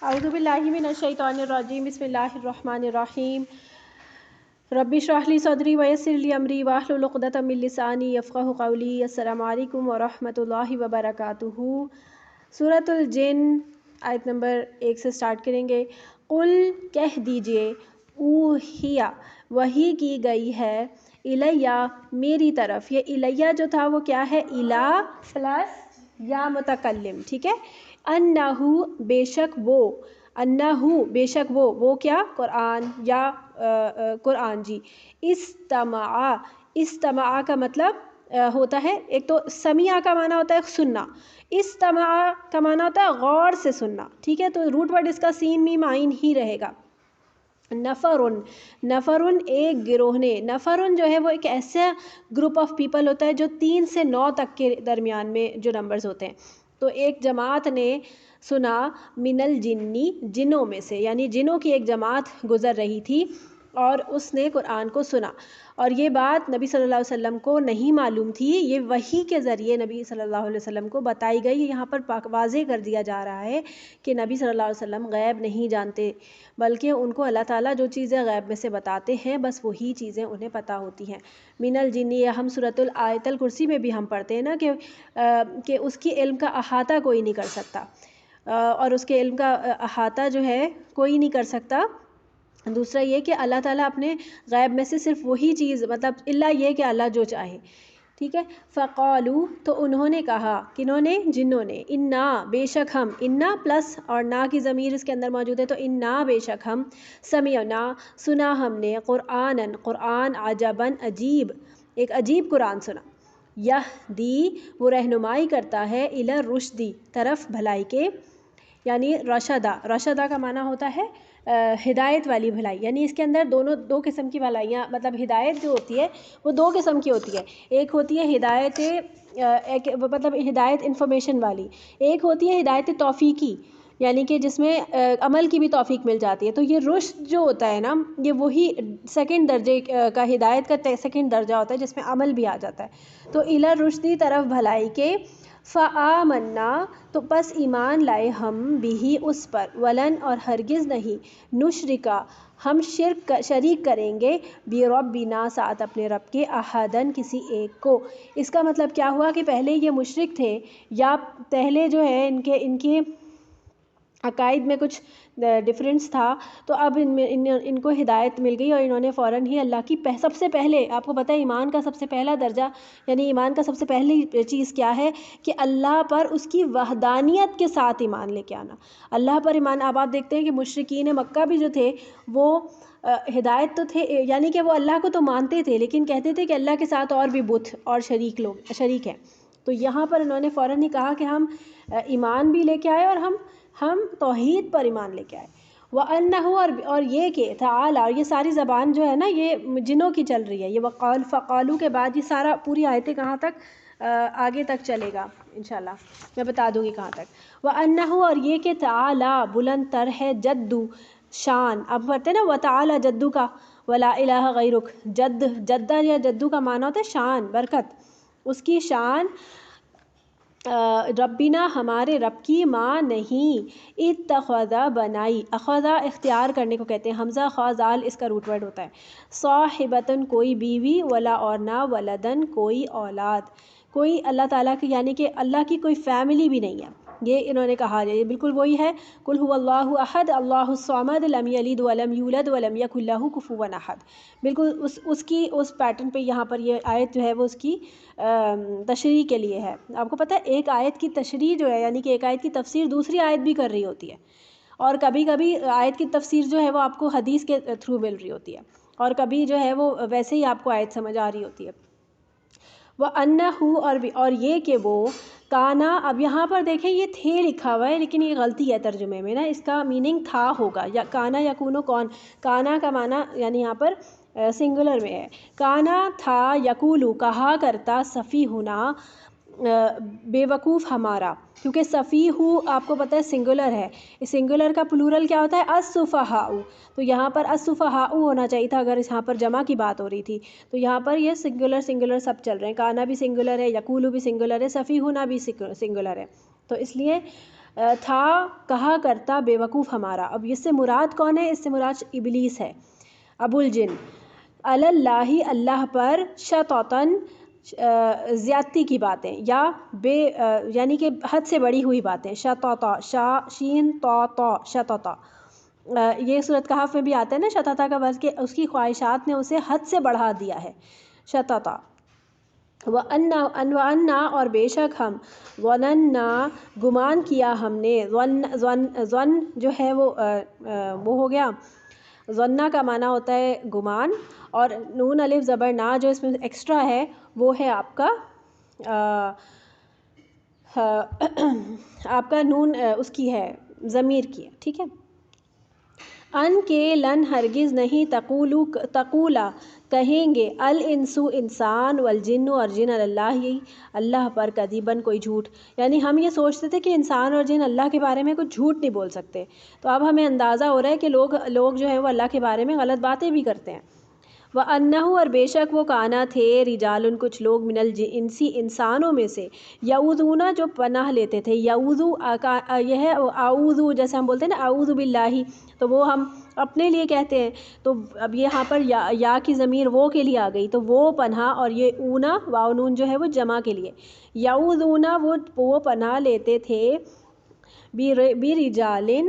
اعوذ باللہ من الشیطان الرجیم بسم اللہ الرحمن الرحیم رب اشرح لی صدری ویسر لی امری واحلل عقدۃ من لسانی یفقہوا قولی۔ السلام علیکم ورحمۃ اللہ وبرکاتہ۔ سورۃ الجن آیت نمبر 1 سے سٹارٹ کریں گے۔ قل کہہ دیجئے، اوحیا وحی کی گئی ہے، الیہ میری طرف۔ یہ الیہ جو تھا وہ کیا ہے؟ الہ پلس یا متکلم، ٹھیک ہے۔ انہو بے شک وہ، انہو بے شک وہ کیا؟ قرآن یا قرآن جی۔ استمع کا مطلب ہوتا ہے، ایک تو سمیع کا معنی ہوتا ہے سننا، استمع کا معنی ہوتا ہے غور سے سننا، ٹھیک ہے۔ تو روٹ ورڈ اس کا سین میم عین ہی رہے گا۔ نفرن ایک گروہ نے، نفرن جو ہے وہ ایک ایسا گروپ آف پیپل ہوتا ہے جو 3 سے 9 تک کے درمیان میں جو نمبرز ہوتے ہیں۔ تو ایک جماعت نے سنا، من الجنی جنوں میں سے، یعنی جنوں کی ایک جماعت گزر رہی تھی اور اس نے قرآن کو سنا، اور یہ بات نبی صلی اللہ علیہ وسلم کو نہیں معلوم تھی، یہ وحی کے ذریعے نبی صلی اللہ علیہ وسلم کو بتائی گئی۔ یہاں پر واضح کر دیا جا رہا ہے کہ نبی صلی اللہ علیہ وسلم غیب نہیں جانتے، بلکہ ان کو اللہ تعالیٰ جو چیزیں غیب میں سے بتاتے ہیں بس وہی چیزیں انہیں پتہ ہوتی ہیں۔ من الجنی، یا ہم سورۃ آیت الکرسی میں بھی ہم پڑھتے ہیں نا کہ اس کی علم کا احاطہ کوئی نہیں کر سکتا، اور اس کے علم کا احاطہ جو ہے کوئی نہیں کر سکتا۔ دوسرا یہ کہ اللہ تعالیٰ اپنے غیب میں سے صرف وہی چیز، مطلب اللہ یہ کہ اللہ جو چاہے، ٹھیک ہے۔ فقالو تو انہوں نے کہا، کنہوں نے؟ جنوں نے، انا بے شک ہم، انا پلس اور نا کی ضمیر اس کے اندر موجود ہے، تو انا بے شک ہم، سمعنا سنا ہم نے، قرآن عجباً عجیب، ایک عجیب قرآن سنا، یہدی وہ رہنمائی کرتا ہے، الی الرشدی طرف بھلائی کے، یعنی رشدہ کا معنی ہوتا ہے ہدایت والی بھلائی، یعنی اس کے اندر دو قسم کی بھلائیاں، مطلب ہدایت جو ہوتی ہے وہ 2 قسم کی ہوتی ہے۔ ایک ہوتی ہے ہدایت مطلب ہدایت انفارمیشن والی، ایک ہوتی ہے ہدایت توفیقی، یعنی کہ جس میں عمل کی بھی توفیق مل جاتی ہے۔ تو یہ رشد جو ہوتا ہے نا، یہ وہی سیکنڈ درجے کا، ہدایت کا سیکنڈ درجہ ہوتا ہے جس میں عمل بھی آ جاتا ہے۔ تو الی الرشدی طرف بھلائی کے، فآمنا تو پس ایمان لائے ہم، بھی اس پر، ولن اور ہرگز نہیں، نشرکا ہم شریک کریں گے، بربنا ساتھ اپنے رب کے، احدن کسی ایک کو۔ اس کا مطلب کیا ہوا کہ پہلے یہ مشرک تھے، یا پہلے جو ہے ان کے عقائد میں کچھ ڈفرینس تھا، تو اب ان کو ہدایت مل گئی اور انہوں نے فوراً ہی اللہ کی سب سے پہلے، آپ کو پتہ ہے ایمان کا سب سے پہلا درجہ، یعنی ایمان کا سب سے پہلی چیز کیا ہے کہ اللہ پر اس کی وحدانیت کے ساتھ ایمان لے کے آنا، اللہ پر ایمان۔ اب آپ دیکھتے ہیں کہ مشرکین مکہ بھی جو تھے وہ ہدایت تو تھے، یعنی کہ وہ اللہ کو تو مانتے تھے لیکن کہتے تھے کہ اللہ کے ساتھ اور بھی بت اور شریک ہیں۔ تو یہاں پر انہوں نے فوراً ہی کہا کہ ہم ایمان بھی لے کے آئے اور ہم توحید پر ایمان لے کے آئے۔ وَأَنَّهُ اور یہ کہ تعالی، اور یہ ساری زبان جو ہے نا یہ جنوں کی چل رہی ہے، یہ فقالو کے بعد یہ سارا پوری آیتیں کہاں تک آگے تک چلے گا انشاءاللہ میں بتا دوں گی کہاں تک۔ وَأَنَّهُ اور یہ کہ تعالی بلند تر ہے، جدو شان، اب پڑھتے ہیں نا وَتَعَالَى جدو کا، وَلَا إِلَٰهَ غَيْرُكَ، جدہ یا جدو کا معنی ہوتا ہے شان، برکت، اس کی شان، ربنا ہمارے رب کی، ماں نہیں، اتخذا بنائی، اخذا اختیار کرنے کو کہتے ہیں، حمزہ خا زال اس کا روٹ ورڈ ہوتا ہے، صاحبتن کوئی بیوی، ولا اور نہ، ولدن کوئی اولاد، کوئی اللہ تعالیٰ کی، یعنی کہ اللہ کی کوئی فیملی بھی نہیں ہے، یہ انہوں نے کہا ہے۔ یہ بالکل وہی ہے، قل هو اللہ احد اللہ الصمد لم یلد ولم یولد ولم یکن لہ کفوا احد، بالکل اس پیٹرن پہ یہاں پر یہ آیت جو ہے وہ اس کی تشریح کے لیے ہے۔ آپ کو پتہ ہے ایک آیت کی تشریح جو ہے، یعنی کہ ایک آیت کی تفسیر دوسری آیت بھی کر رہی ہوتی ہے، اور کبھی کبھی آیت کی تفسیر جو ہے وہ آپ کو حدیث کے تھرو مل رہی ہوتی ہے، اور کبھی جو ہے وہ ویسے ہی آپ کو آیت سمجھ آ رہی ہوتی ہے۔ وَأَنَّهُ اور یہ کہ وہ، کانا، اب یہاں پر دیکھیں یہ تھے لکھا ہوا ہے لیکن یہ غلطی ہے ترجمے میں نا، اس کا میننگ تھا ہوگا، یا کانا یکونو کون، کانا کا معنی یعنی یہاں پر سنگولر میں ہے، کانا تھا، یقولو کہا کرتا، سفیہنا بے وقوف ہمارا، کیونکہ سفیہو آپ کو پتہ ہے سنگولر ہے، اس سنگولر کا پلورل کیا ہوتا ہے؟ السفہاء، تو یہاں پر السفہاء ہونا چاہیے تھا اگر یہاں پر جمع کی بات ہو رہی تھی، تو یہاں پر یہ سنگولر سب چل رہے ہیں، کانا بھی سنگولر ہے، یقولو بھی سنگولر ہے، سفیہنا بھی سنگولر ہے، تو اس لیے تھا کہا کرتا بے وقوف ہمارا. اب اس سے مراد کون ہے؟ اس سے مراد ابلیس ہے، ابو الجن. اللہ اللہ پر شططن زیادتی کی باتیں، یا یعنی کہ حد سے بڑی ہوئی باتیں. شططا، شا شین طا طا، شططا. یہ سورۃ کہف میں بھی آتا ہے نا شططا کا وزن، کہ اس کی خواہشات نے اسے حد سے بڑھا دیا ہے. شططا. وَأَنَّا اور بے شک ہم، ظننا گمان کیا ہم نے. ظن جو ہے وہ ہو گیا، ظنہ کا معنی ہوتا ہے گمان، اور نون الف زبر نا جو اس میں ایکسٹرا ہے وہ ہے آپ کا آپ کا نون اس کی ہے، ضمیر کی ہے. ٹھیک ہے. ان کے لن ہرگز نہیں، تقولا کہیں گے، الانسو انسان، والجن اور جن، اللہ اللہ پر، کذباً کوئی جھوٹ. یعنی ہم یہ سوچتے تھے کہ انسان اور جن اللہ کے بارے میں کچھ جھوٹ نہیں بول سکتے، تو اب ہمیں اندازہ ہو رہا ہے کہ لوگ جو ہے وہ اللہ کے بارے میں غلط باتیں بھی کرتے ہیں. وَأَنَّهُ اور بے شک وہ کانا تھے، رجال کچھ لوگ، من الانسی انسانوں میں سے، یعوذون جو پناہ لیتے تھے. یعوذو یہ ہے اعوذ، جیسے ہم بولتے ہیں نا اعوذ باللہ، تو وہ ہم اپنے لیے کہتے ہیں. تو اب یہاں پر یا کی ضمیر وہ کے لیے آ گئی، تو وہ پناہ، اور یہ اونا واو نون جو ہے وہ جمع کے لیے. یعوذون وہ پناہ لیتے تھے، برجالن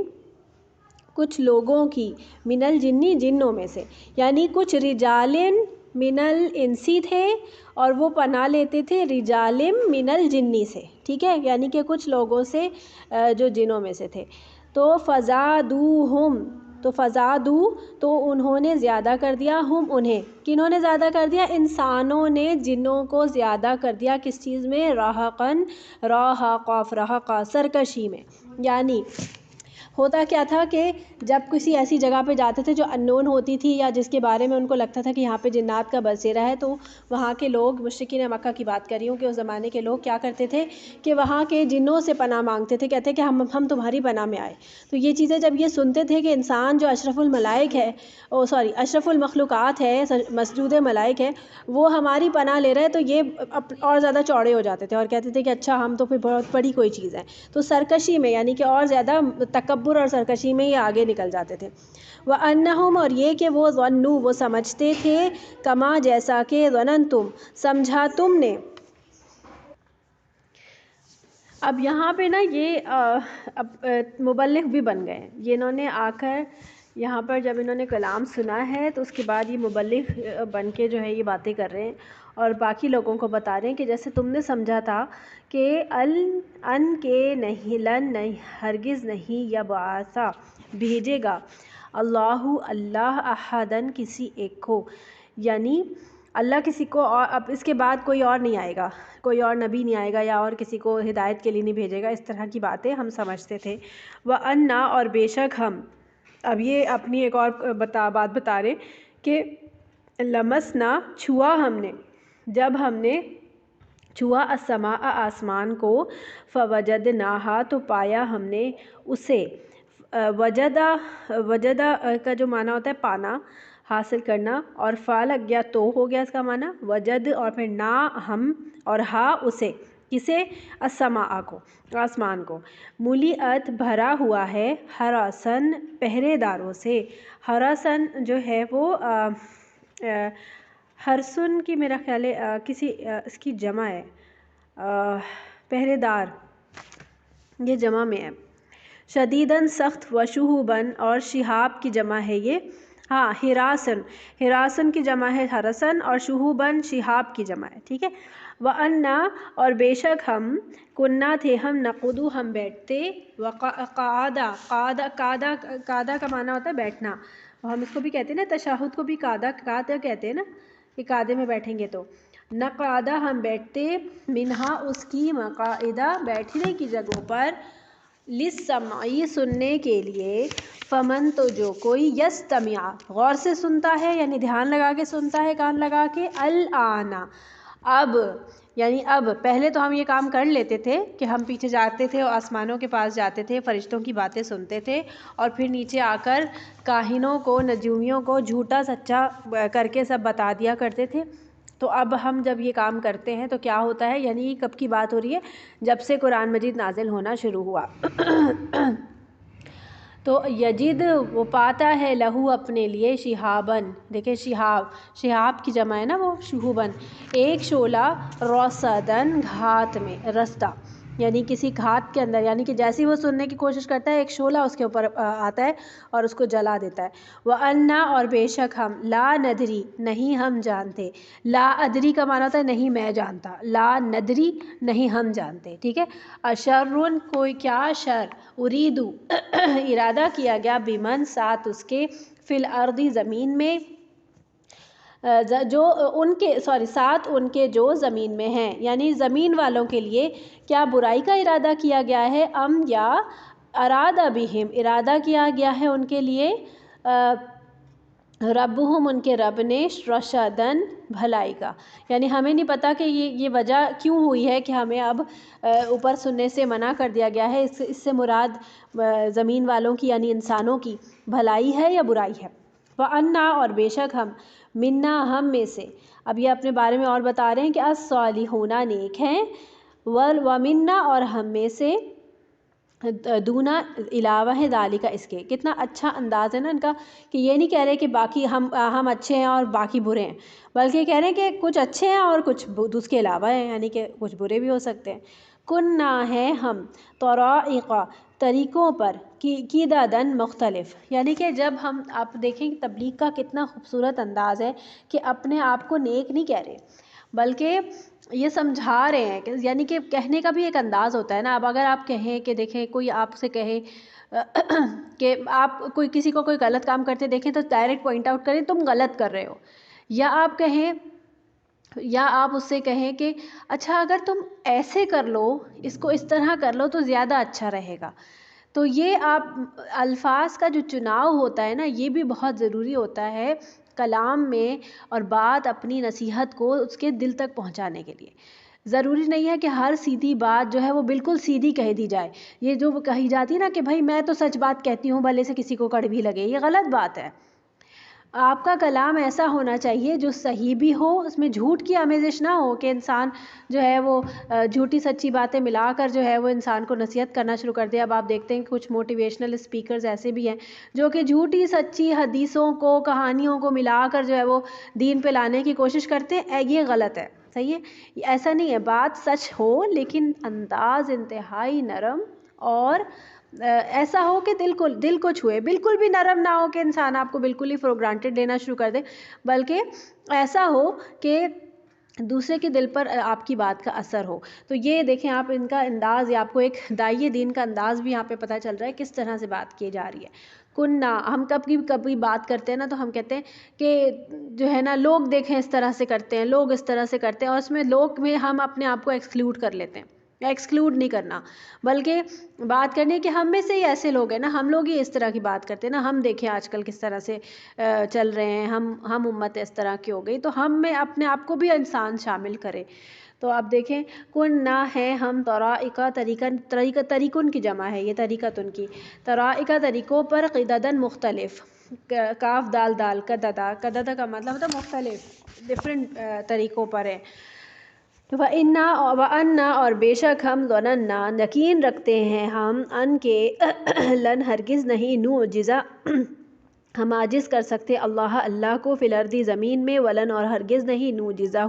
کچھ لوگوں کی، من الجنی جنوں میں سے. یعنی کچھ رجالن من الانسی تھے، اور وہ پناہ لیتے تھے رجالم من الجنی سے. ٹھیک ہے. یعنی کہ کچھ لوگوں سے جو جنوں میں سے تھے. تو فزادوہم، تو فزادو تو انہوں نے زیادہ کر دیا، ہم انہیں، کنہوں نے زیادہ کر دیا؟ انسانوں نے جنوں کو زیادہ کر دیا. کس چیز میں؟ رہقن، راہ قاف رہقا، سرکشی میں. یعنی ہوتا کیا تھا کہ جب کسی ایسی جگہ پہ جاتے تھے جو انون ہوتی تھی، یا جس کے بارے میں ان کو لگتا تھا کہ یہاں پہ جنات کا بسیرا ہے، تو وہاں کے لوگ، مشرکین مکہ کی بات کر رہی ہوں کہ اس زمانے کے لوگ کیا کرتے تھے کہ وہاں کے جنوں سے پناہ مانگتے تھے، کہتے کہ ہم تمہاری پناہ میں آئے. تو یہ چیزیں جب یہ سنتے تھے کہ انسان جو اشرف الملائک ہے، اشرف المخلوقات ہے، مسجود ملائک ہے، وہ ہماری پناہ لے رہے ہیں، تو یہ اور زیادہ چوڑے ہو جاتے تھے اور کہتے تھے کہ اچھا ہم تو پھر بہت بڑی کوئی چیز ہے. تو سرکشی میں، یعنی کہ اور زیادہ تکبر اور سرکشی میں یہ آگے نکل جاتے تھے. وَأَنَّهُمْ اور یہ کہ وہ ظنوا وہ سمجھتے تھے، کما جیسا کہ ظننتم سمجھا تم نے. اب یہاں پہ نا یہ مبلغ بھی بن گئے. یہ انہوں نے آ کر یہاں پر جب انہوں نے کلام سنا ہے تو اس کے بعد یہ مبلغ بن کے جو ہے یہ باتیں کر رہے ہیں، اور باقی لوگوں کو بتا رہے ہیں کہ جیسے تم نے سمجھا تھا کہ ان کے نہیں، لن نہیں، ہرگز نہیں، یبعثا بھیجے گا، اللہ احدن کسی ایک کو. یعنی اللہ کسی کو، اور اب اس کے بعد کوئی اور نہیں آئے گا، کوئی اور نبی نہیں آئے گا، یا اور کسی کو ہدایت کے لیے نہیں بھیجے گا. اس طرح کی باتیں ہم سمجھتے تھے. وَأَنَّا اور بے شک ہم، اب یہ اپنی ایک اور بات بتا رہے کہ لمسنا چھوا ہم نے، جب ہم نے چھوا السماء آسمان کو، فوجدناہا تو پایا ہم نے اسے. وجدہ کا جو معنی ہوتا ہے پانا، حاصل کرنا، اور فا لگ گیا تو ہو گیا اس کا معنی وجد، اور پھر نا ہم، اور ہا اسے، کسے؟ السماء کو، آسمان کو. ملیئت بھرا ہوا ہے، حراسن پہرے داروں سے. حراسن جو ہے وہ حرسن کی میرا خیال ہے کسی اس کی جمع ہے، پہرے دار، یہ جمع میں ہے. شدیداً سخت، وشہوباً اور شہاب کی جمع ہے یہ. ہاں ہراسن کی جمع ہے حرسن، اور شہوباً شہاب کی جمع ہے. ٹھیک ہے. وَأَنَّا اور بے شک ہم، کنّا تھے ہم، نقودو ہم بیٹھتے، قعدہ کا معنی ہوتا ہے بیٹھنا. ہم اس کو بھی کہتے ہیں نا، تشہد کو بھی قعدہ کہتے ہیں نا، کہ قعدے میں بیٹھیں گے. تو نقعدہ ہم بیٹھتے، منہا اس کی، مقاعدہ بیٹھنے کی جگہوں پر، للسمعی سننے کے لیے، فمن تو جو کوئی، یستمع غور سے سنتا ہے، یعنی دھیان لگا کے سنتا ہے، کان لگا کے، الآن اب، یعنی اب. پہلے تو ہم یہ کام کر لیتے تھے کہ ہم پیچھے جاتے تھے اور آسمانوں کے پاس جاتے تھے، فرشتوں کی باتیں سنتے تھے، اور پھر نیچے آ کر کاہنوں کو، نجومیوں کو جھوٹا سچا کر کے سب بتا دیا کرتے تھے. تو اب ہم جب یہ کام کرتے ہیں تو کیا ہوتا ہے، یعنی کب کی بات ہو رہی ہے، جب سے قرآن مجید نازل ہونا شروع ہوا تو یجد وہ پاتا ہے لہو اپنے لیے شہابن، دیکھیں شہاب کی جمع ہے نا وہ شہوبن، ایک شعلہ روصدن گھات میں، رستہ یعنی کسی گھات کے اندر، یعنی کہ جیسی وہ سننے کی کوشش کرتا ہے ایک شعلہ اس کے اوپر آتا ہے اور اس کو جلا دیتا ہے۔ وَأَنَّا اور بے شک ہم، لا ندری نہیں ہم جانتے، لا ادری کا معنی ہوتا ہے نہیں میں جانتا، لا ندری نہیں ہم جانتے، ٹھیک ہے۔ اشرن کوئی کیا شر، اریدو ارادہ کیا گیا، بمن ساتھ اس کے، فی الارض زمین میں، جو ان کے ساتھ ان کے جو زمین میں ہیں، یعنی زمین والوں کے لیے کیا برائی کا ارادہ کیا گیا ہے، ام یا ارادہ بہم ارادہ کیا گیا ہے ان کے لیے ربہم ان کے رب نے، رشدن بھلائی کا، یعنی ہمیں نہیں پتہ کہ یہ وجہ کیوں ہوئی ہے کہ ہمیں اب اوپر سننے سے منع کر دیا گیا ہے، اس سے مراد زمین والوں کی یعنی انسانوں کی بھلائی ہے یا برائی ہے۔ وَأَنَّا اور بے شک ہم، منا ہم میں سے، اب یہ اپنے بارے میں اور بتا رہے ہیں کہ الصالحون نیک ہیں، وَمِنَّا اور ہم میں سے، دونا علاوہ ہے ذالکا اس کے، کتنا اچھا انداز ہے نا ان کا کہ یہ نہیں کہہ رہے کہ باقی ہم اچھے ہیں اور باقی برے ہیں، بلکہ کہہ رہے ہیں کہ کچھ اچھے ہیں اور کچھ اس کے علاوہ ہیں، یعنی کہ کچھ برے بھی ہو سکتے ہیں۔ کننا ہے ہم، طرائق طریقوں پر، قددن مختلف، یعنی کہ جب ہم، آپ دیکھیں کہ تبلیغ کا کتنا خوبصورت انداز ہے کہ اپنے آپ کو نیک نہیں کہہ رہے بلکہ یہ سمجھا رہے ہیں کہ، یعنی کہ کہنے کا بھی ایک انداز ہوتا ہے نا۔ اب اگر آپ کہیں کہ دیکھیں کوئی آپ سے کہے کہ آپ کسی کو کوئی غلط کام کرتے دیکھیں تو ڈائریکٹ پوائنٹ آؤٹ کریں تم غلط کر رہے ہو، یا آپ کہیں، یا آپ اس سے کہیں کہ اچھا اگر تم ایسے کر لو، اس کو اس طرح کر لو تو زیادہ اچھا رہے گا۔ تو یہ آپ الفاظ کا جو چناؤ ہوتا ہے نا، یہ بھی بہت ضروری ہوتا ہے کلام میں، اور بات اپنی نصیحت کو اس کے دل تک پہنچانے کے لیے۔ ضروری نہیں ہے کہ ہر سیدھی بات جو ہے وہ بالکل سیدھی کہہ دی جائے، یہ جو کہی جاتی ہے نا کہ بھائی میں تو سچ بات کہتی ہوں بھلے سے کسی کو کڑوی لگے، یہ غلط بات ہے۔ آپ کا کلام ایسا ہونا چاہیے جو صحیح بھی ہو، اس میں جھوٹ کی آمیزش نہ ہو کہ انسان جو ہے وہ جھوٹی سچی باتیں ملا کر جو ہے وہ انسان کو نصیحت کرنا شروع کر دے۔ اب آپ دیکھتے ہیں کہ کچھ موٹیویشنل اسپیکرز ایسے بھی ہیں جو کہ جھوٹی سچی حدیثوں کو، کہانیوں کو ملا کر جو ہے وہ دین پہ لانے کی کوشش کرتے ہیں، یہ غلط ہے، صحیح ہے، ایسا نہیں ہے، بات سچ ہو لیکن انداز انتہائی نرم اور ایسا ہو کہ دل کو چھوئے، بالکل بھی نرم نہ ہو کہ انسان آپ کو بالکل ہی فور گرانٹیڈ لینا شروع کر دے، بلکہ ایسا ہو کہ دوسرے کے دل پر آپ کی بات کا اثر ہو۔ تو یہ دیکھیں آپ ان کا انداز، یا آپ کو ایک داعی دین کا انداز بھی یہاں پہ پتہ چل رہا ہے کس طرح سے بات کی جا رہی ہے۔ کننا، ہم کبھی بات کرتے ہیں نا تو ہم کہتے ہیں کہ جو ہے نا لوگ دیکھیں اس طرح سے کرتے ہیں، لوگ اس طرح سے کرتے ہیں، اور اس میں لوگ میں ہم اپنے آپ کو ایکسکلوڈ کر لیتے ہیں، ایکسکلوڈ نہیں کرنا بلکہ بات کرنے کہ ہم میں سے ہی ایسے لوگ ہیں نا، ہم لوگ ہی اس طرح کی بات کرتے ہیں نا، ہم دیکھیں آج کل کس طرح سے چل رہے ہیں، ہم امت اس طرح کی ہو گئی، تو ہم میں اپنے آپ کو بھی انسان شامل کرے۔ تو آپ دیکھیں کن نہ ہے ہم، طرائقہ طریقن کی جمع ہے یہ، طریقتن کی، طرائقہ طریقوں پر، قددن مختلف، کاف دال دال، قددہ کا مطلب ہوتا ہے مختلف، ڈفرینٹ طریقوں پر ہے۔ وَأَنَّا اور بے شک ہم، ظننا یقین رکھتے ہیں ہم، ان کے لن ہرگز نہیں، نعجزہ ہم عاجز کر سکتے، اللہ کو، فی الارض زمین میں، ولن اور ہرگز نہیں، نعجزہ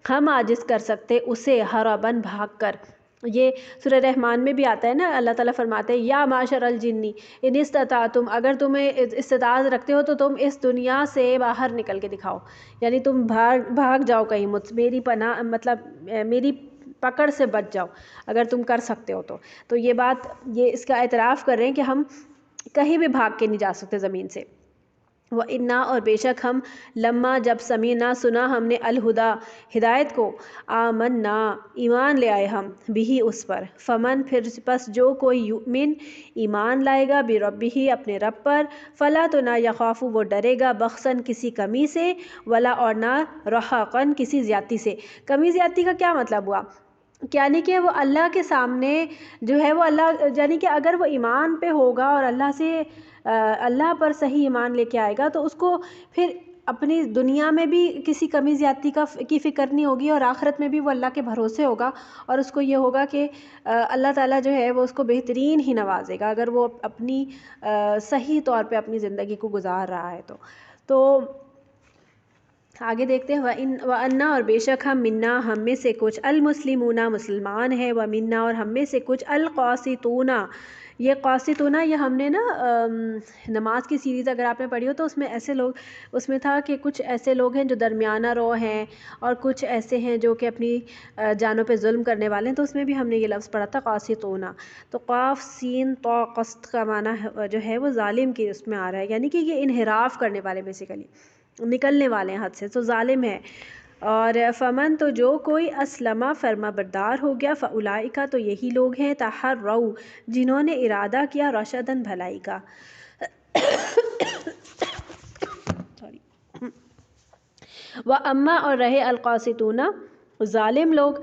ہم عاجز کر سکتے اسے، ہرباً بھاگ کر۔ یہ سورہ رحمان میں بھی آتا ہے نا، اللہ تعالیٰ فرماتے ہیں یا معشر الجن ان استطعتم، اگر تمہیں استطاعت رکھتے ہو تو تم اس دنیا سے باہر نکل کے دکھاؤ، یعنی تم بھاگ جاؤ کہیں، میری پناہ مطلب میری پکڑ سے بچ جاؤ اگر تم کر سکتے ہو تو یہ بات، یہ اس کا اعتراف کر رہے ہیں کہ ہم کہیں بھی بھاگ کے نہیں جا سکتے زمین سے۔ وَإِنَّا اور بے شک ہم، لما جب سمینا سنا ہم نے، الہدا ہدایت کو، آمنا ایمان لے آئے ہم، بھی اس پر، فمن پھر پس جو کوئی، یؤمن ایمان لائے گا، بربہ اپنے رب پر، فلا تو نہ یخاف وہ ڈرے گا، بخسن کسی کمی سے، ولا اور نہ رہقن کسی زیادتی سے۔ کمی زیادتی کا کیا مطلب ہوا؟ یعنی کہ وہ اللہ کے سامنے جو ہے وہ اللہ، یعنی کہ اگر وہ ایمان پہ ہوگا اور اللہ پر صحیح ایمان لے کے آئے گا تو اس کو پھر اپنی دنیا میں بھی کسی کمی زیادتی کی فکر نہیں ہوگی، اور آخرت میں بھی وہ اللہ کے بھروسے ہوگا، اور اس کو یہ ہوگا کہ اللہ تعالیٰ جو ہے وہ اس کو بہترین ہی نوازے گا اگر وہ اپنی صحیح طور پہ اپنی زندگی کو گزار رہا ہے تو آگے دیکھتے ہیں وَأَنَّا اور بے شک ہم منا ہم میں سے کچھ المسلمون مسلمان ہیں، وَمِنَّا اور ہم میں سے کچھ القاسطون، یہ قاسطون یہ ہم نے نا نماز کی سیریز اگر آپ نے پڑھی ہو تو اس میں ایسے لوگ اس میں تھا کہ کچھ ایسے لوگ ہیں جو درمیانہ رو ہیں اور کچھ ایسے ہیں جو کہ اپنی جانوں پہ ظلم کرنے والے ہیں، تو اس میں بھی ہم نے یہ لفظ پڑھا تھا قاسطون، تو قاف سین طا قسط کا معنی جو ہے وہ ظالم کی اس میں آ رہا ہے، یعنی کہ یہ انحراف کرنے والے بیسیکلی نکلنے والے ہیں حد سے، تو ظالم ہے۔ اور فمن تو جو کوئی اسلمہ فرما بردار ہو گیا، فاولئک تو یہی لوگ ہیں تحروا جنہوں نے ارادہ کیا رشدن بھلائی کا وَأَمَّا اور رہے القاسطون ظالم لوگ،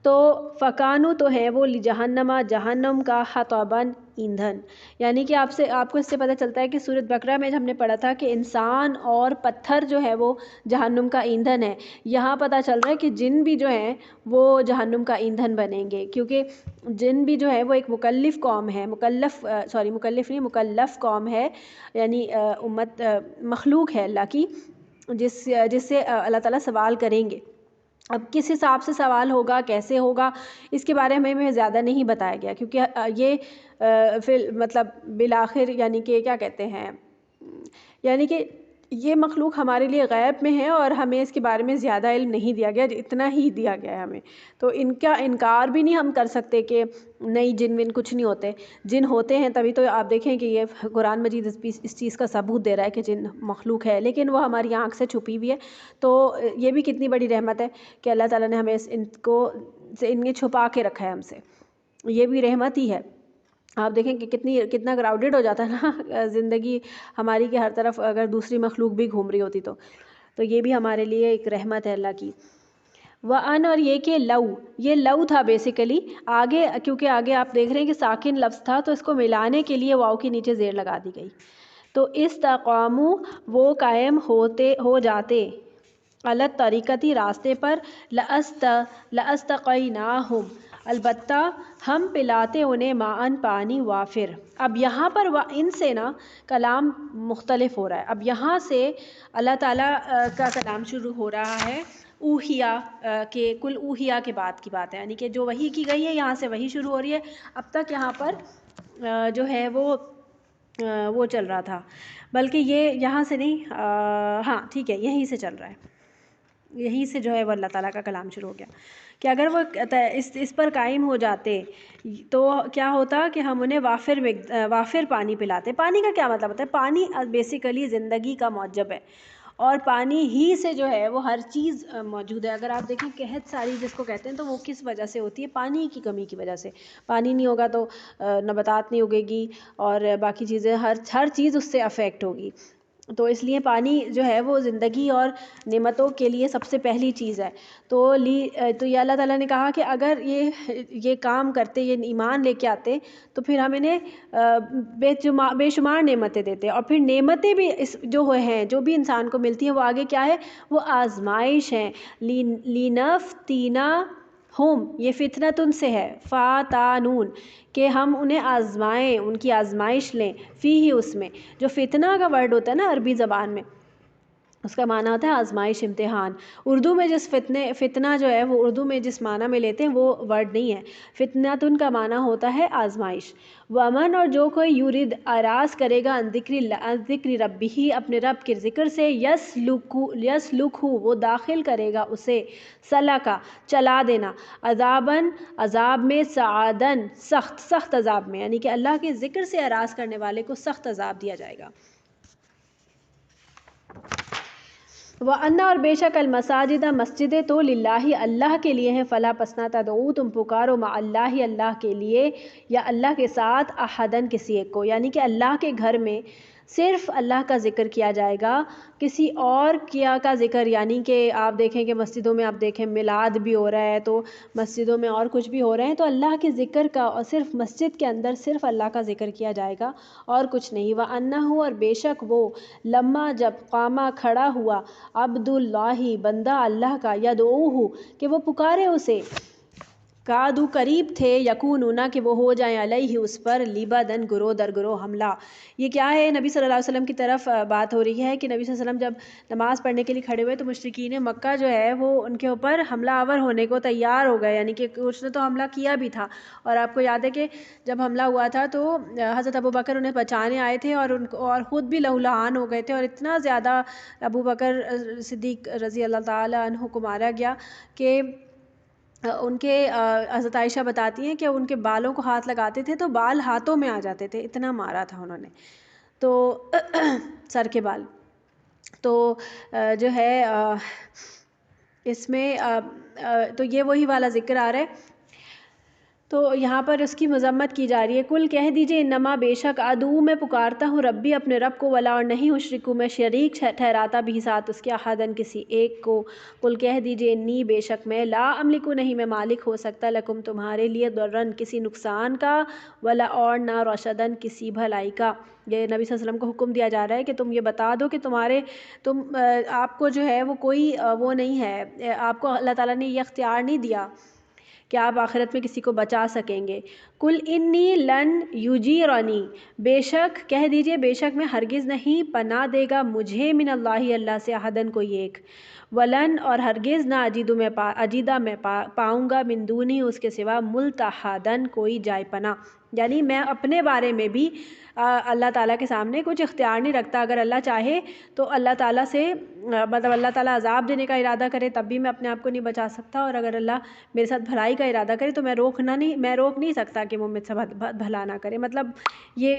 تو فکانو تو ہے وہ لجہنم جہنم کا حطباً ایندھن، یعنی کہ آپ کو اس سے پتہ چلتا ہے کہ سورۃ بقرہ میں ہم نے پڑھا تھا کہ انسان اور پتھر جو ہے وہ جہنم کا ایندھن ہے، یہاں پتہ چل رہا ہے کہ جن بھی جو ہیں وہ جہنم کا ایندھن بنیں گے، کیونکہ جن بھی جو ہے وہ ایک مکلف قوم ہے، مکلف قوم ہے، یعنی امت مخلوق ہے اللہ کی، جس سے اللہ تعالیٰ سوال کریں گے۔ اب کس حساب سے سوال ہوگا، کیسے ہوگا، اس کے بارے میں ہمیں زیادہ نہیں بتایا گیا، کیونکہ یہ مطلب بالآخر یعنی کہ کیا کہتے ہیں، یعنی کہ یہ مخلوق ہمارے لیے غیب میں ہے اور ہمیں اس کے بارے میں زیادہ علم نہیں دیا گیا، اتنا ہی دیا گیا ہے ہمیں، تو ان کا انکار بھی نہیں ہم کر سکتے کہ نہیں جن ون کچھ نہیں ہوتے، جن ہوتے ہیں، تبھی تو آپ دیکھیں کہ یہ قرآن مجید اس چیز کا ثبوت دے رہا ہے کہ جن مخلوق ہے، لیکن وہ ہماری آنکھ سے چھپی ہوئی ہے، تو یہ بھی کتنی بڑی رحمت ہے کہ اللہ تعالیٰ نے ہمیں ان نے چھپا کے رکھا ہے ہم سے، یہ بھی رحمت ہی ہے۔ آپ دیکھیں کہ کتنا کراؤڈڈ ہو جاتا ہے نا زندگی ہماری، کہ ہر طرف اگر دوسری مخلوق بھی گھوم رہی ہوتی تو یہ بھی ہمارے لیے ایک رحمت ہے اللہ کی۔ وَأَن اور یہ کہ یہ لو تھا بیسیکلی، آگے کیونکہ آگے آپ دیکھ رہے ہیں کہ ساکن لفظ تھا تو اس کو ملانے کے لیے واو کے نیچے زیر لگا دی گئی، تو استقاموا وہ قائم ہو جاتے، غلط طریقتی راستے پر، لَأَسْتَقَيْنَاهُمْ البتہ ہم پلاتے انہیں ماءً پانی وافر۔ اب یہاں پر ان سے نا کلام مختلف ہو رہا ہے، اب یہاں سے اللہ تعالیٰ کا کلام شروع ہو رہا ہے اوہیا کے کل اوہیا کے بعد کی بات ہے، یعنی کہ جو وحی کی گئی ہے یہاں سے وحی شروع ہو رہی ہے، اب تک یہاں پر جو ہے وہ چل رہا تھا، بلکہ یہ یہاں سے نہیں، ہاں ٹھیک ہے یہیں سے چل رہا ہے، یہیں سے جو ہے وہ اللہ تعالیٰ کا کلام شروع ہو گیا کہ اگر وہ اس پر قائم ہو جاتے تو کیا ہوتا کہ ہم انہیں وافر پانی پلاتے۔ پانی کا کیا مطلب ہوتا ہے؟ پانی بیسیکلی زندگی کا موجب ہے، اور پانی ہی سے جو ہے وہ ہر چیز موجود ہے۔ اگر آپ دیکھیں قحط ساری جس کو کہتے ہیں تو وہ کس وجہ سے ہوتی ہے؟ پانی کی کمی کی وجہ سے، پانی نہیں ہوگا تو نباتات نہیں اگے گی اور باقی چیزیں ہر چیز اس سے افیکٹ ہوگی، تو اس لیے پانی جو ہے وہ زندگی اور نعمتوں کے لیے سب سے پہلی چیز ہے، تو یہ اللہ تعالیٰ نے کہا کہ اگر یہ کام کرتے، یہ ایمان لے کے آتے تو پھر ہم انہیں بے شمار نعمتیں دیتے، اور پھر نعمتیں بھی جو ہیں جو بھی انسان کو ملتی ہیں وہ آگے کیا ہے؟ وہ آزمائش ہیں، لِنَفْتِنَہُم یہ فتنۃ سے ہے، فاتانون کہ ہم انہیں آزمائیں، ان کی آزمائش لیں، فیہ اس میں، جو فتنہ کا ورڈ ہوتا ہے نا عربی زبان میں اس کا معنی ہوتا ہے آزمائش، امتحان، اردو میں جس فتنہ جو ہے وہ اردو میں جس معنی میں لیتے ہیں وہ ورڈ نہیں ہے، فتنۃ کا معنی ہوتا ہے آزمائش۔ ومن اور جو کوئی یورد اراز کرے گا عن ذکر ربہ اپنے رب کے ذکر سے، یسلکہ وہ داخل کرے گا اسے، سلکا چلا دینا، عذاباً عذاب میں، سعاداً سخت عذاب میں، یعنی کہ اللہ کے ذکر سے اراز کرنے والے کو سخت عذاب دیا جائے گا۔ وَأَنَّ اور بے شک المساجد مسجدیں تو للہ اللہ کے لیے ہیں، فلا پس نہ تدعوا تم پکارو مع اللہ اللہ کے لیے یا اللہ کے ساتھ احدن کسی ایک کو، یعنی کہ اللہ کے گھر میں صرف اللہ کا ذکر کیا جائے گا، کسی اور کیا کا ذکر، یعنی کہ آپ دیکھیں کہ مسجدوں میں آپ دیکھیں میلاد بھی ہو رہا ہے تو مسجدوں میں اور کچھ بھی ہو رہے ہیں تو اللہ کے ذکر کا، اور صرف مسجد کے اندر صرف اللہ کا ذکر کیا جائے گا اور کچھ نہیں۔ وَأَنَّهُ، اور بے شک وہ، لما جب، قامہ کھڑا ہوا، عبد اللہ بندہ اللہ کا، یدعوہ کہ وہ پکارے اسے، کادو قریب تھے، یکونون کہ وہ ہو جائیں، علیہ اس پر، لیبدن گروہ در گروہ حملہ۔ یہ کیا ہے؟ نبی صلی اللہ علیہ وسلم کی طرف بات ہو رہی ہے کہ نبی صلی اللہ علیہ وسلم جب نماز پڑھنے کے لیے کھڑے ہوئے تو مشرکین مکہ جو ہے وہ ان کے اوپر حملہ آور ہونے کو تیار ہو گئے، یعنی کہ کچھ نے تو حملہ کیا بھی تھا۔ اور آپ کو یاد ہے کہ جب حملہ ہوا تھا تو حضرت ابوبکر انہیں بچانے آئے تھے اور خود بھی لہولہان ہو گئے تھے، اور اتنا زیادہ ابوبکر صدیق رضی اللہ تعالیٰ عنہ کو مارا گیا کہ ان کے حضرت عائشہ بتاتی ہیں کہ ان کے بالوں کو ہاتھ لگاتے تھے تو بال ہاتھوں میں آ جاتے تھے، اتنا مارا تھا انہوں نے، تو سر کے بال۔ تو جو ہے اس میں تو یہ وہی والا ذکر آ رہا ہے، تو یہاں پر اس کی مذمت کی جا رہی ہے۔ کل کہہ دیجئے، انما بے شک، ادعو میں پکارتا ہوں، ربی اپنے رب کو، ولا اور نہیں اشرکو میں شریک ٹھہراتا بھی ساتھ اس کے، احدن کسی ایک کو۔ کل کہہ دیجئے، انی بے شک میں، لا املکو نہیں میں مالک ہو سکتا، لکم تمہارے لیے، ضرن کسی نقصان کا، ولا اور نہ، رشدن کسی بھلائی کا۔ یہ نبی صلی اللہ علیہ وسلم کو حکم دیا جا رہا ہے کہ تم یہ بتا دو کہ آپ کو جو ہے وہ کوئی وہ نہیں ہے، آپ کو اللہ تعالیٰ نے یہ اختیار نہیں دیا کہ آپ آخرت میں کسی کو بچا سکیں گے۔ کل انی لن یجیرنی، بے شک کہہ دیجئے، بے شک میں ہرگز نہیں پناہ دے گا مجھے، من اللہ اللہ سے، احدن کوئی ایک، ولن اور ہرگز نہ، اجیدہ میں پاؤں گا، من دونی اس کے سوا، ملتحدن کوئی جائے پناہ، یعنی میں اپنے بارے میں بھی اللہ تعالیٰ کے سامنے کچھ اختیار نہیں رکھتا۔ اگر اللہ چاہے تو اللہ تعالیٰ سے مطلب اللہ تعالیٰ عذاب دینے کا ارادہ کرے تب بھی میں اپنے آپ کو نہیں بچا سکتا، اور اگر اللہ میرے ساتھ بھلائی کا ارادہ کرے تو میں روک نہیں سکتا کہ وہ مجھ سے بھلا نہ کرے۔ مطلب یہ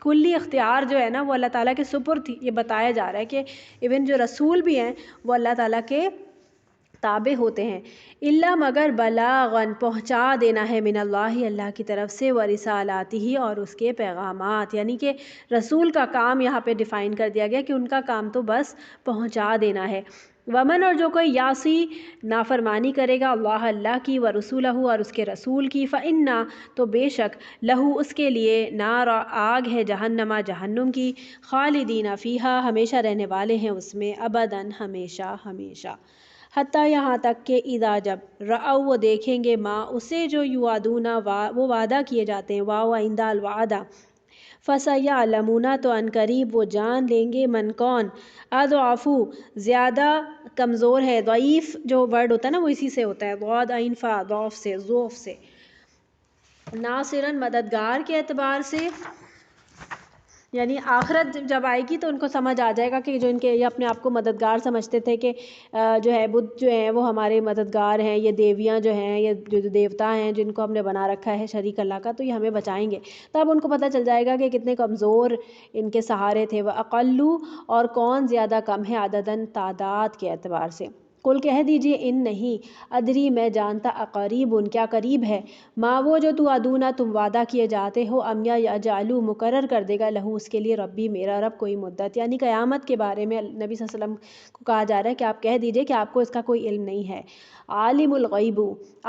کلی اختیار جو ہے نا وہ اللہ تعالیٰ کے سپرد یہ بتایا جا رہا ہے کہ ایون جو رسول بھی ہیں وہ اللہ تعالیٰ کے تابع ہوتے ہیں۔ الا مگر، بلاغن پہنچا دینا ہے، من اللہ اللہ کی طرف سے، ورسالاتہ اور اس کے پیغامات، یعنی کہ رسول کا کام یہاں پہ ڈیفائن کر دیا گیا کہ ان کا کام تو بس پہنچا دینا ہے۔ ومن اور جو کوئی یاسی نافرمانی کرے گا، اللہ کی، ورسولہ اور اس کے رسول کی، فإنّا تو بے شک، لہو اس کے لیے، نار آگ ہے، جہنما جہنم کی، خالدین فیہا ہمیشہ رہنے والے ہیں اس میں، ابداً ہمیشہ ہمیشہ، حتیٰ یہاں تک کہ اذا جب، رأوا وہ دیکھیں گے، ما اسے جو یوعدون وہ وعدہ کیے جاتے ہیں، واو آئندہ الوعدہ، فسیعلمون تو ان قریب وہ جان لیں گے، من کون، اضعف زیادہ کمزور ہے، ضعیف جو ورڈ ہوتا ہے نا وہ اسی سے ہوتا ہے، ضاد عین فا، ضعف سے، ضعف سے، ناصرن مددگار کے اعتبار سے، یعنی آخرت جب آئے گی تو ان کو سمجھ آ جائے گا کہ جو ان کے یہ اپنے آپ کو مددگار سمجھتے تھے کہ جو ہے بدھ جو ہیں وہ ہمارے مددگار ہیں، یہ دیویاں جو ہیں، یہ جو دیوتا ہیں جن کو ہم نے بنا رکھا ہے شریک اللہ کا، تو یہ ہمیں بچائیں گے، تب ان کو پتہ چل جائے گا کہ کتنے کمزور ان کے سہارے تھے۔ وَأَقَلُّ اور کون زیادہ کم ہے، عدداً تعداد کے اعتبار سے۔ کل کہہ دیجئے، ان نہیں، ادری میں جانتا، اقریب ان کیا قریب ہے، ما وہ جو توعدون تم وعدہ کیے جاتے ہو، ام یا جعلو مقرر کر دے گا، لہو اس کے لیے، ربی میرا رب، کوئی مدت، یعنی قیامت کے بارے میں نبی صلی اللہ علیہ وسلم کو کہا جا رہا ہے کہ آپ کہہ دیجئے کہ آپ کو اس کا کوئی علم نہیں ہے۔ عالم الغیب،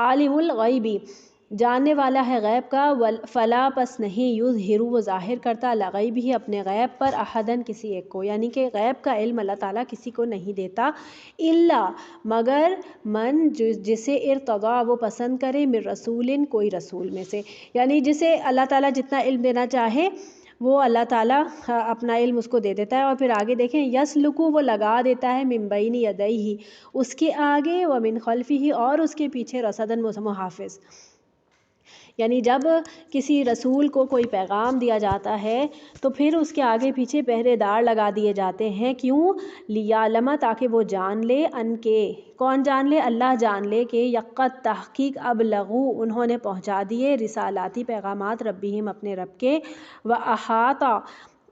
عالم الغیبی جاننے والا ہے غیب کا، فلا پس نہیں، یظہر وہ ظاہر کرتا، لغیب ہی اپنے غیب پر، احدن کسی ایک کو، یعنی کہ غیب کا علم اللہ تعالیٰ کسی کو نہیں دیتا، الا مگر، من جسے ارتضیٰ وہ پسند کرے، من رسول کوئی رسول میں سے، یعنی جسے اللہ تعالیٰ جتنا علم دینا چاہے وہ اللہ تعالیٰ اپنا علم اس کو دے دیتا ہے۔ اور پھر آگے دیکھیں، یسلکو وہ لگا دیتا ہے، من بین یدیہ اس کے آگے، ومن خلفہ اور اس کے پیچھے، رصداً محافظ، یعنی جب کسی رسول کو کوئی پیغام دیا جاتا ہے تو پھر اس کے آگے پیچھے پہرے دار لگا دیے جاتے ہیں، کیوں، لیعلم تاکہ وہ جان لے، ان کے، کون جان لے، اللہ جان لے کہ یقت تحقیق ابلغو انہوں نے پہنچا دیے، رسالاتی پیغامات، ربہم اپنے رب کے، واحاطہ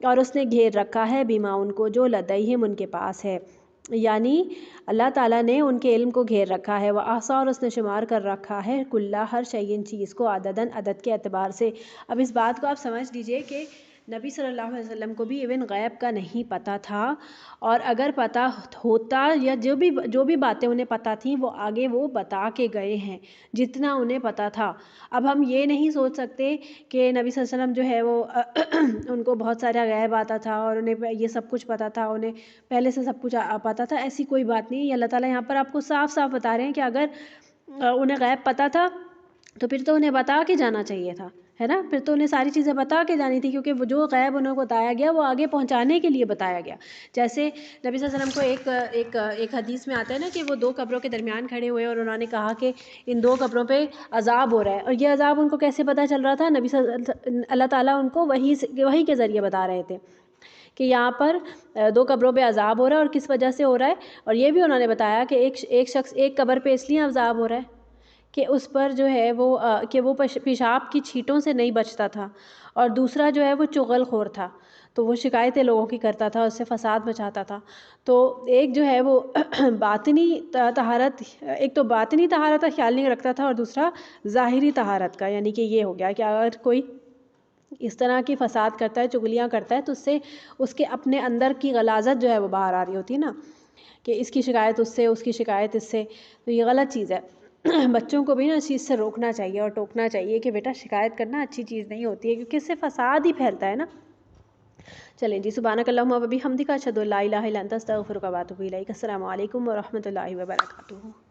اور اس نے گھیر رکھا ہے، بما ان کو، جو لدیہم ان کے پاس ہے، یعنی اللہ تعالیٰ نے ان کے علم کو گھیر رکھا ہے، وَأَحْصَىٰ اور اس نے شمار کر رکھا ہے، کُلّ ہر شیء چیز کو، عدداً عدد کے اعتبار سے۔ اب اس بات کو آپ سمجھ لیجئے کہ نبی صلی اللہ علیہ وسلم کو بھی ایون غیب کا نہیں پتہ تھا، اور اگر پتہ ہوتا یا جو بھی باتیں انہیں پتہ تھیں وہ آگے وہ بتا کے گئے ہیں جتنا انہیں پتہ تھا۔ اب ہم یہ نہیں سوچ سکتے کہ نبی صلی اللہ علیہ وسلم جو ہے وہ ان کو بہت سارا غیب آتا تھا اور انہیں یہ سب کچھ پتہ تھا، انہیں پہلے سے سب کچھ پتہ تھا، ایسی کوئی بات نہیں۔ اللہ تعالیٰ یہاں پر آپ کو صاف صاف بتا رہے ہیں کہ اگر انہیں غیب پتہ تھا تو پھر تو انہیں بتا کے جانا چاہیے تھا، ہے نا، پھر تو انہیں ساری چیزیں بتا کے جانی تھی، کیونکہ وہ جو غیب انہیں بتایا گیا وہ آگے پہنچانے کے لیے بتایا گیا۔ جیسے نبی صلی اللہ علیہ وسلم کو ایک حدیث میں آتا ہے نا کہ وہ 2 قبروں کے درمیان کھڑے ہوئے اور انہوں نے کہا کہ ان 2 قبروں پہ عذاب ہو رہا ہے، اور یہ عذاب ان کو کیسے پتہ چل رہا تھا؟ اللہ تعالیٰ ان کو وحی کے ذریعے بتا رہے تھے کہ یہاں پر 2 قبروں پہ عذاب ہو رہا ہے اور کس وجہ سے ہو رہا ہے، اور یہ بھی انہوں نے بتایا کہ ایک شخص ایک قبر پہ اس لیے عذاب ہو رہا ہے کہ اس پر جو ہے وہ پیشاب کی چھینٹوں سے نہیں بچتا تھا، اور دوسرا جو ہے وہ چغل خور تھا، تو وہ شکایتیں لوگوں کی کرتا تھا، اس سے فساد مچاتا تھا۔ تو ایک جو ہے وہ باطنی طہارت، ایک تو باطنی طہارت کا خیال نہیں رکھتا تھا، اور دوسرا ظاہری طہارت کا، یعنی کہ یہ ہو گیا کہ اگر کوئی اس طرح کی فساد کرتا ہے، چغلیاں کرتا ہے، تو اس سے اس کے اپنے اندر کی غلاظت جو ہے وہ باہر آ رہی ہوتی ہے نا، کہ اس کی شکایت اس سے، اس کی شکایت اس سے، تو یہ غلط چیز ہے۔ بچوں کو بھی نا اس چیز سے روکنا چاہیے اور ٹوکنا چاہیے کہ بیٹا شکایت کرنا اچھی چیز نہیں ہوتی ہے، کیونکہ اس سے فساد ہی پھیلتا ہے نا۔ چلیں جی، سبحانک اللہم و بحمدک، اشہد ان لا الہ الا انت، استغفرک و اتوب الیک۔ السلام علیکم ورحمۃ اللہ وبرکاتہ۔